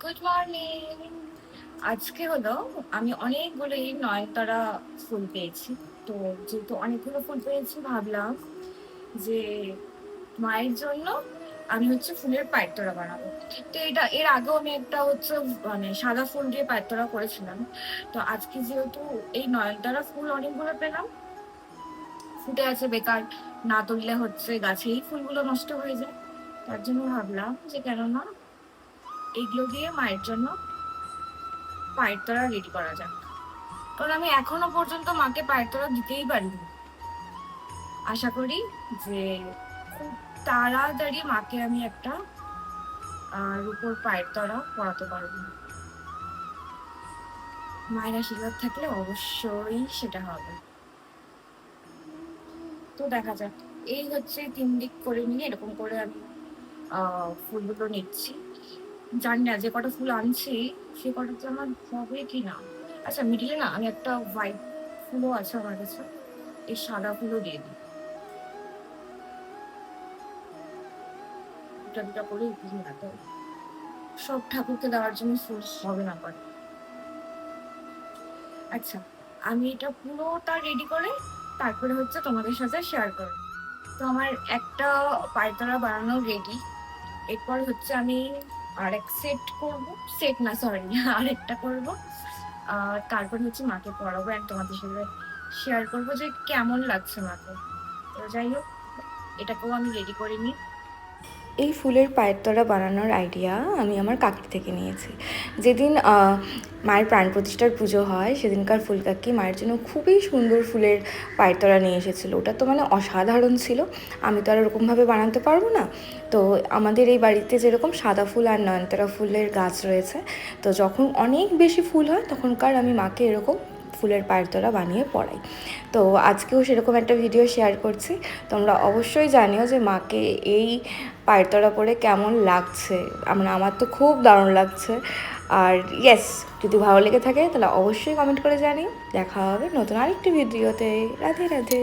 Good morning. আজকে হলো আমি অনেকগুলো এই নয়নতারা ফুল পেয়েছি। তো যেহেতু অনেকগুলো ফুল পেয়েছি ভাবলাম যে মায়ের জন্য আমি হচ্ছে ফুলের পায়ের বানাবো। তো এটা এর আগেও আমি একটা হচ্ছে মানে সাদা ফুল দিয়ে পায়ের করেছিলাম। তো আজকে যেহেতু এই নয়নতারা ফুল অনেকগুলো পেলাম, ফুটে আছে, বেকার না তুললে হচ্ছে গাছেই ফুলগুলো নষ্ট হয়ে যায়। তার জন্য ভাবলাম যে কেননা এইগুলো দিয়ে মায়ের জন্য পায়ের তোড়া রেডি করা যাক। কারণ আমি এখনো পর্যন্ত মাকে পায়ের তোড়া দিতেই পারিনি। আশা করি যে খুব তাড়াতাড়ি মাকে আমি একটা রূপোর পায়ের তোড়া পরাতে পারবো। মায়ের আশীর্বাদ থাকলে অবশ্যই সেটা হবে। তো দেখা যাক। এই হচ্ছে 3 দিক করে নিয়ে এরকম করে আমি ফুলগুলো নিচ্ছি। জানি না যে কটা ফুল আনছি সে কটাতে আমার হবে কি না। আচ্ছা, মিডিলে না আমি একটা হোয়াইট ফুলও আছে আমার কাছে, এই সাদা ফুলও দিয়ে দিই। দুটা দুটা করে দিয়ে না, তো সব ঠাকুরকে দেওয়ার জন্য ফুল হবে না পারে। আচ্ছা, আমি এটা পুরোটা রেডি করে তারপরে হচ্ছে তোমাদের সাথে শেয়ার করব। তো আমার একটা পায়তারা বানানো রেডি। এরপর হচ্ছে আমি আরেক সেট করব, সেট না সরি আরেকটা করব। তারপর হচ্ছে মাকে পড়াবো আর তোমাদের সাথে শেয়ার করবো যে কেমন লাগছে মাকে। তো যাই হোক, এটাকেও আমি রেডি করে নিই। এই ফুলের পায়ের তোড়া বানানোর আইডিয়া আমি আমার কাকির থেকে নিয়েছি। যেদিন মায়ের প্রাণ প্রতিষ্ঠার পুজো হয় সেদিনকার ফুল কাকি মায়ের জন্য খুবই সুন্দর ফুলের পায়ের তোড়া নিয়ে এসেছিলো। ওটা তো মানে অসাধারণ ছিল। আমি তো আর ওরকমভাবে বানাতে পারবো না। তো আমাদের এই বাড়িতে যেরকম সাদা ফুল আর নয়নতারা ফুলের গাছ রয়েছে, তো যখন অনেক বেশি ফুল হয় তখনকার আমি মাকে এরকম ফুলের পায়ের তোড়া বানিয়ে পড়াই। তো আজকেও সেরকম একটা ভিডিও শেয়ার করছি। তোমরা অবশ্যই জানিও যে মাকে এই পায়ের তোড়া পরে কেমন লাগছে। আমার তো খুব দারুণ লাগছে। আর ইয়েস, যদি ভালো লেগে থাকে তাহলে অবশ্যই কমেন্ট করে জানিও। দেখা হবে নতুন আরেকটি ভিডিওতে। রাধে রাধে।